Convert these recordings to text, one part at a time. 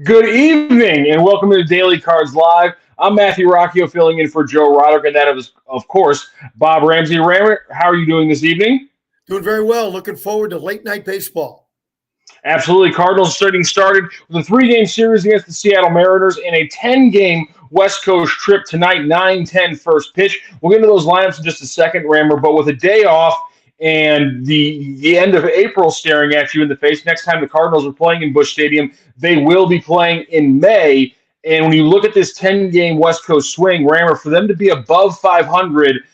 Good evening, and welcome to Daily Cards Live. I'm Matthew Rocchio, filling in for Joe Roderick, and that is, of course, Bob Ramsey. Rammer, how are you doing this evening? Doing very well. Looking forward to late night baseball. Absolutely. Cardinals started with a three-game series against the Seattle Mariners and a 10-game West Coast trip tonight, 9-10 first pitch. We'll get into those lineups in just a second, Rammer, but with a day off and the end of April staring at you in the face, next time the Cardinals are playing in Busch Stadium, they will be playing in May. And when you look at this 10-game West Coast swing, Rammer, for them to be above 500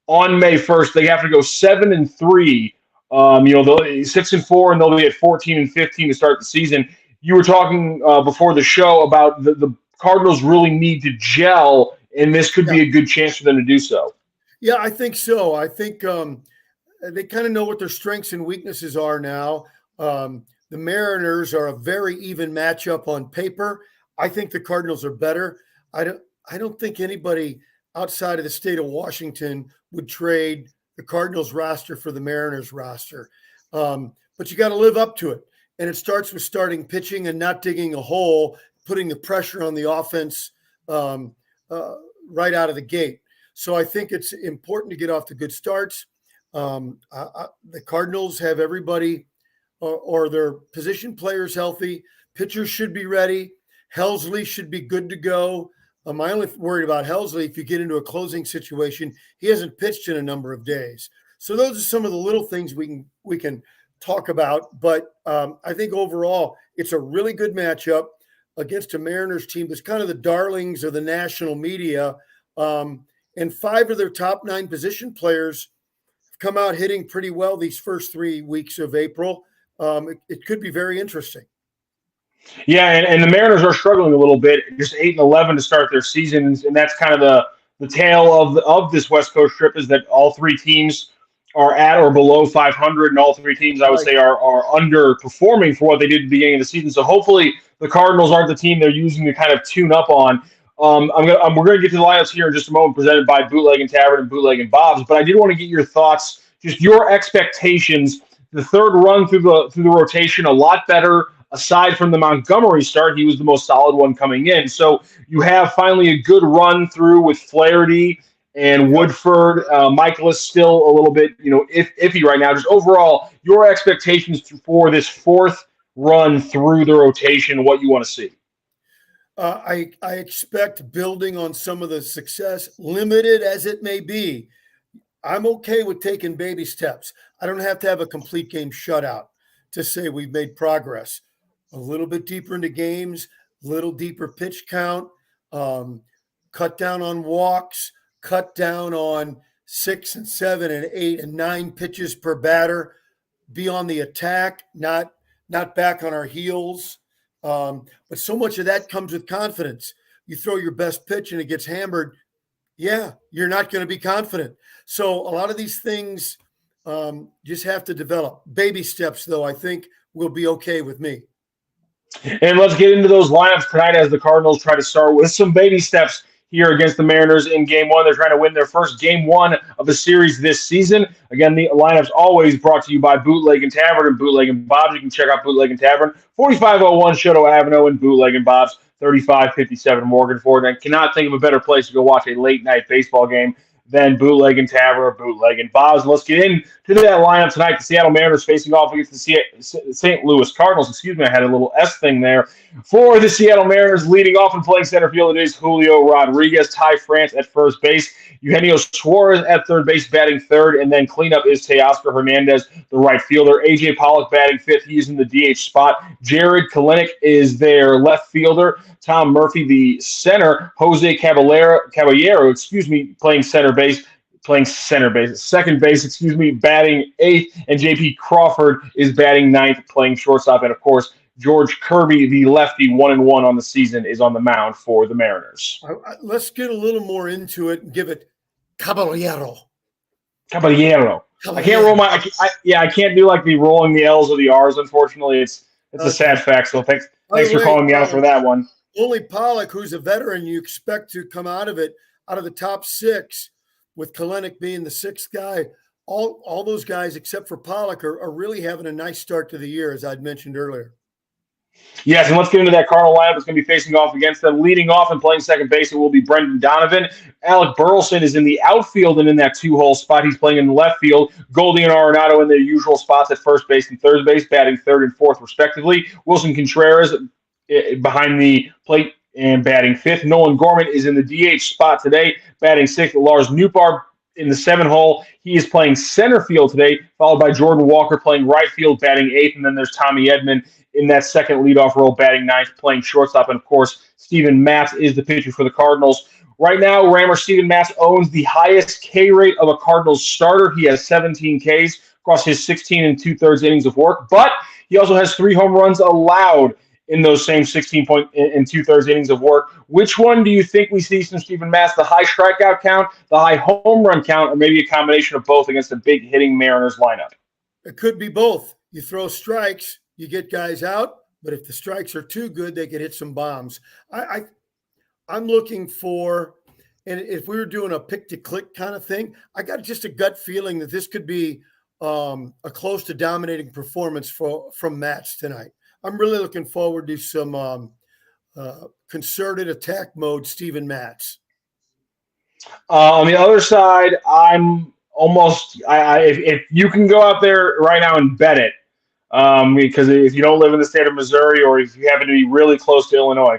on May 1st, they have to go 7-3. They'll 6-4, and they'll be at 14-15 to start the season. You were talking before the show about the Cardinals really need to gel, and this could Yeah, be a good chance for them to do so. yeah, I think so. I think they kind of know what their strengths and weaknesses are now. The Mariners are a very even matchup on paper. I think the Cardinals are better. I don't. I don't think anybody outside of the state of Washington would trade the Cardinals roster for the Mariners roster. But you got to live up to it, and it starts with starting pitching and not digging a hole, putting the pressure on the offense um, right out of the gate. So I think it's important to get off to good starts. The Cardinals have everybody or their position players healthy. Pitchers should be ready. Helsley should be good to go. I only worried about Helsley if you get into a closing situation. He hasn't pitched in a number of days. So those are some of the little things we can talk about. But I think overall it's a really good matchup against a Mariners team that's kind of the darlings of the national media. And five of their top nine position players have come out hitting pretty well these first 3 weeks of April. It could be very interesting. Yeah, and the Mariners are struggling a little bit, just 8-11 to start their seasons, and that's kind of the tale of this West Coast trip is that all three teams are at or below 500, and all three teams I would Right. say are underperforming for what they did at the beginning of the season. So hopefully the Cardinals aren't the team they're using to kind of tune up on. We're going to get to the lineups here in just a moment, presented by Bootleg and Tavern and Bootleg and Bob's. But I did want to get your thoughts, just your expectations. The third run through the rotation, a lot better. Aside from the Montgomery start, he was the most solid one coming in. So you have finally a good run through with Flaherty and Yep. Woodford. Michael is still a little bit, iffy right now. Just overall, your expectations for this fourth run through the rotation, what you want to see. I expect building on some of the success, limited as it may be. I'm okay with taking baby steps. I don't have to have a complete game shutout to say we've made progress. A little bit deeper into games, a little deeper pitch count, um, cut down on walks, cut down on 6 and 7 and 8 and 9 pitches per batter. Be on the attack, not back on our heels. But so much of that comes with confidence. You throw your best pitch and it gets hammered. Yeah, you're not going to be confident. So a lot of these things just have to develop. Baby steps, though, I think will be okay with me. And let's get into those lineups tonight as the Cardinals try to start with some baby steps here against the Mariners in game one. They're trying to win their first game one of the series this season. Again, the lineups always brought to you by Bootleg and Tavern and Bootleg and Bob's. You can check out Bootleg and Tavern, 4501 Shoto Avenue, and Bootleg and Bob's, 3557 Morgan Ford. And I cannot think of a better place to go watch a late night baseball game than Bootleg and Tavern or Bootleg and Bob's. And let's get into that lineup tonight. The Seattle Mariners facing off against the St. Louis Cardinals. Excuse me, I had a little S thing there. For the Seattle Mariners, leading off and playing center field, it is Julio Rodriguez, Ty France at first base, Eugenio Suarez at third base, batting third, and then cleanup is Teoscar Hernandez, the right fielder. A.J. Pollock batting fifth. He's in the DH spot. Jared Kalenic is their left fielder. Tom Murphy, the center. Jose Caballero, playing center base, second base, batting eighth, and J.P. Crawford is batting ninth, playing shortstop, and of course, George Kirby, the lefty, 1-1 on the season, is on the mound for the Mariners. Let's get a little more into it and give it Caballero. Caballero. I can't roll Caballero. I can't do like the rolling the L's or the R's. Unfortunately, it's a Okay. sad fact. So By thanks the for way, calling me out for that one. only Pollock, who's a veteran, you expect to come out of it, out of the top six, with Kalenic being the sixth guy. All those guys, except for Pollock, are really having a nice start to the year, as I'd mentioned earlier. Yes, and let's get into that Cardinal lineup that's going to be facing off against them. Leading off and playing second base, it will be Brendan Donovan. Alec Burleson is in the outfield and in that two-hole spot. He's playing in the left field. Goldie and Arenado in their usual spots at first base and third base, batting third and fourth, respectively. Wilson Contreras behind the plate and batting fifth. Nolan Gorman is in the DH spot today, batting sixth. Lars Nootbaar in the 7-hole. He is playing center field today, followed by Jordan Walker playing right field, batting eighth. And then there's Tommy Edman in that second leadoff role, batting ninth, playing shortstop. And, of course, Steven Matz is the pitcher for the Cardinals. Right now, Rammer Steven Matz owns the highest K rate of a Cardinals starter. He has 17 Ks across his 16 and two-thirds innings of work. But he also has 3 home runs allowed in those same 16 and two-thirds innings of work. Which one do you think we see from Steven Matz? The high strikeout count, the high home run count, or maybe a combination of both against a big hitting Mariners lineup? It could be both. You throw strikes, you get guys out, but if the strikes are too good, they could hit some bombs. I'm looking for, and if we were doing a pick-to-click kind of thing, I got just a gut feeling that this could be a close to dominating performance from Matz tonight. I'm really looking forward to some concerted attack mode Steven Matz. On the other side, I'm almost if you can go out there right now and bet it, because if you don't live in the state of Missouri or if you happen to be really close to Illinois,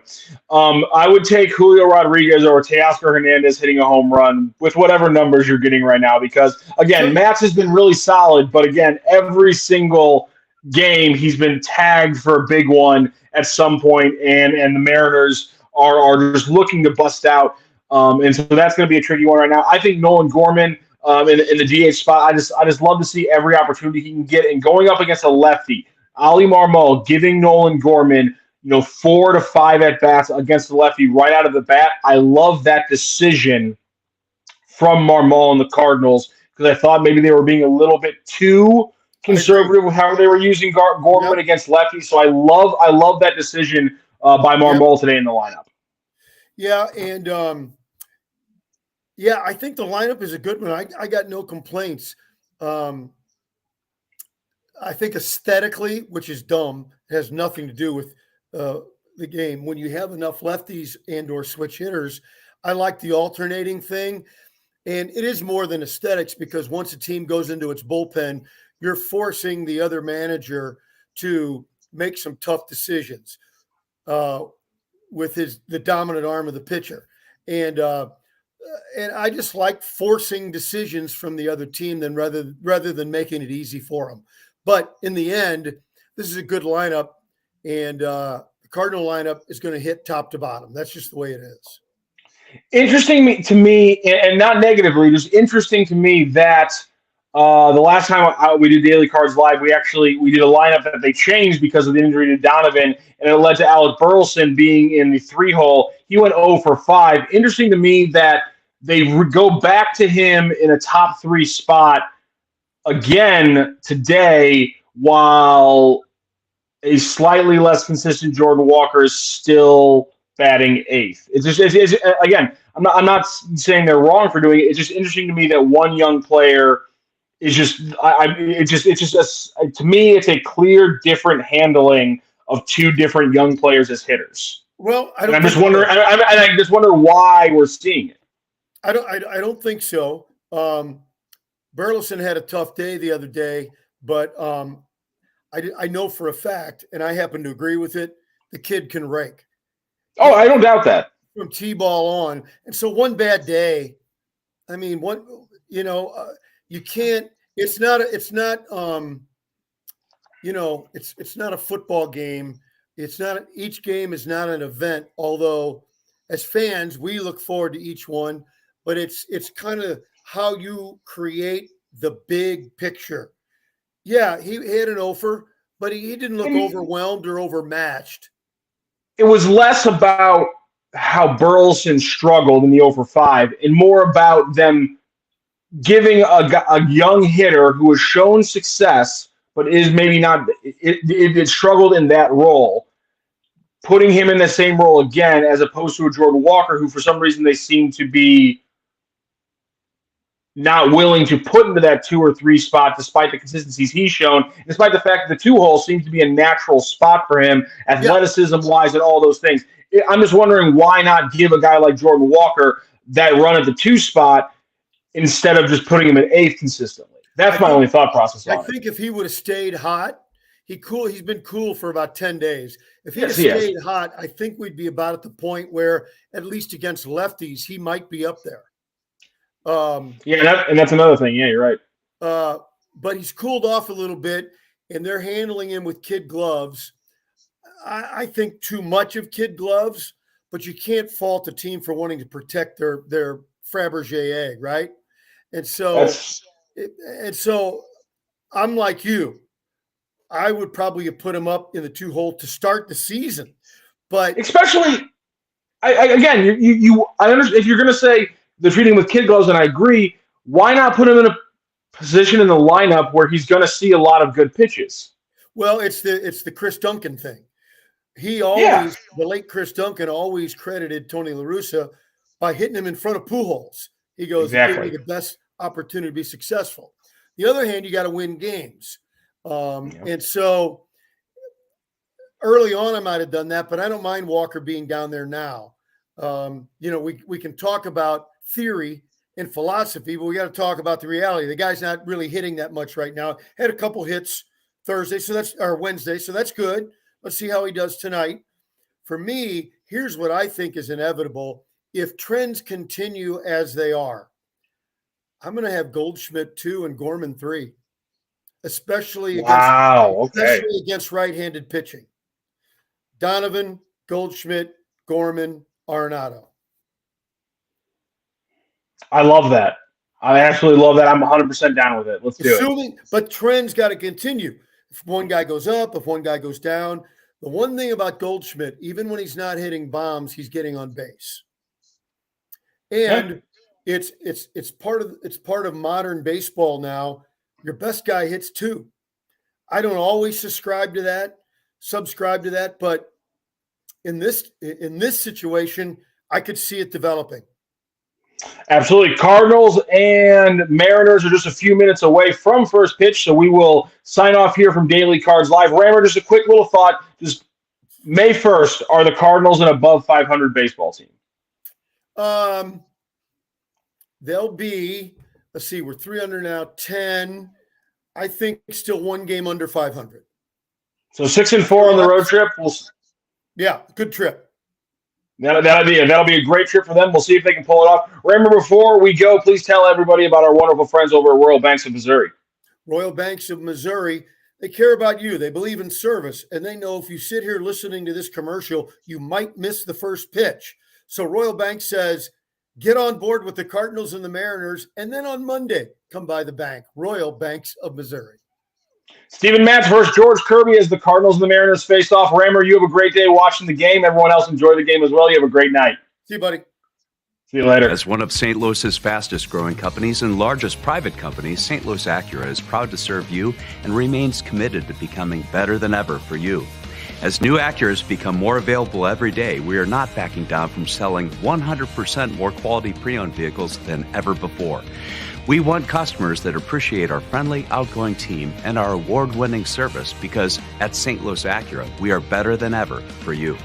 I would take Julio Rodriguez or Teoscar Hernandez hitting a home run with whatever numbers you're getting right now. Because, again, Matz has been really solid, but, again, every single game he's been tagged for a big one at some point, and the Mariners are just looking to bust out. And so that's going to be a tricky one right now. I think Nolan Gorman in the DH spot, I just love to see every opportunity he can get. And going up against a lefty, Ali Marmol giving Nolan Gorman 4 to 5 at-bats against the lefty right out of the bat. I love that decision from Marmol and the Cardinals because I thought maybe they were being a little bit too conservative with how they were using Gorman against lefties. So I love that decision by Marmol today in the lineup. Yeah, and I think the lineup is a good one. I got no complaints. I think aesthetically, which is dumb, has nothing to do with the game. When you have enough lefties and or switch hitters, I like the alternating thing. And it is more than aesthetics because once a team goes into its bullpen, you're forcing the other manager to make some tough decisions with the dominant arm of the pitcher. And I just like forcing decisions from the other team rather than making it easy for them. But in the end, this is a good lineup, and the Cardinal lineup is going to hit top to bottom. That's just the way it is. Interesting to me, and not negatively, just interesting to me that the last time we did Daily Cards Live, we did a lineup that they changed because of the injury to Donovan, and it led to Alec Burleson being in the 3-hole. He went 0 for 5. Interesting to me that they go back to him in a top 3 spot again today, while a slightly less consistent Jordan Walker is still batting 8th. It's again, I'm not saying they're wrong for doing it. It's just interesting to me that one young player is just to me it's a clear different handling of 2 different young players as hitters. Well, I just wonder why we're seeing it. I don't think so. Burleson had a tough day the other day, but I know for a fact, and I happen to agree with it, the kid can rake. Oh, I don't doubt that. From T-ball on. And so one bad day, I mean, you can't, it's not a football game. Each game is not an event, although as fans, we look forward to each one, but it's kind of how you create the big picture. Yeah, he had an offer, but he didn't look overwhelmed or overmatched. It was less about how Burleson struggled in the 0 for 5 and more about them giving a young hitter who has shown success but is maybe not it struggled in that role, putting him in the same role again as opposed to a Jordan Walker who for some reason they seem to be not willing to put into that 2 or 3 spot despite the consistencies he's shown, despite the fact that the 2-hole seems to be a natural spot for him, Yeah, athleticism-wise and all those things. I'm just wondering why not give a guy like Jordan Walker that run at the 2 spot instead of just putting him at 8th consistently. That's my only thought process I on it. think if he would have stayed hot, he's been cool for about 10 days. If he'd have Yes, he has. stayed hot, I think we'd be about at the point where, at least against lefties, he might be up there. Yeah, and that's another thing. Yeah, you're right. But he's cooled off a little bit, and they're handling him with kid gloves. I think too much of kid gloves, but you can't fault the team for wanting to protect their Fabergé egg, right? And so I'm like you. I would probably have put him up in the 2-hole to start the season, but especially, I understand if you're going to say they're treating him with kid gloves, and I agree. Why not put him in a position in the lineup where he's going to see a lot of good pitches? Well, it's the Chris Duncan thing. The late Chris Duncan always credited Tony La Russa by hitting him in front of Pujols. He goes, exactly. It gave me the best opportunity to be successful. The other hand, you got to win games. And so early on, I might have done that, but I don't mind Walker being down there now. We can talk about theory and philosophy, but we got to talk about the reality. The guy's not really hitting that much right now. Had a couple hits Wednesday, so that's good. Let's see how he does tonight. For me, here's what I think is inevitable. If trends continue as they are, I'm going to have Goldschmidt 2 and Gorman 3, especially against right-handed pitching. Donovan, Goldschmidt, Gorman, Arenado. I love that. I absolutely love that. I'm 100% down with it. Let's do it. But trends got to continue. If one guy goes up, if one guy goes down. The one thing about Goldschmidt, even when he's not hitting bombs, he's getting on base. And it's part of modern baseball now. Your best guy hits 2. I don't always subscribe to that, but in this situation, I could see it developing. Absolutely. Cardinals and Mariners are just a few minutes away from first pitch, so we will sign off here from Daily Cards Live. Rammer, just a quick little thought. Just May 1st, are the Cardinals an above 500 baseball team? They'll be, let's see, we're 300 now, 10. I think still one game under 500. So 6-4 on the road trip. Yeah, good trip. That'll be a great trip for them. We'll see if they can pull it off. Remember, before we go, please tell everybody about our wonderful friends over at Royal Banks of Missouri. Royal Banks of Missouri, they care about you. They believe in service, and they know if you sit here listening to this commercial, you might miss the first pitch. So Royal Bank says, get on board with the Cardinals and the Mariners, and then on Monday, come by the bank. Royal Banks of Missouri. Stephen Matz versus George Kirby as the Cardinals and the Mariners face off. Rammer, you have a great day watching the game. Everyone else enjoy the game as well. You have a great night. See you, buddy. See you later. As one of St. Louis's fastest growing companies and largest private companies, St. Louis Acura is proud to serve you and remains committed to becoming better than ever for you. As new Acuras become more available every day, we are not backing down from selling 100% more quality pre-owned vehicles than ever before. We want customers that appreciate our friendly, outgoing team and our award-winning service because at St. Louis Acura, we are better than ever for you.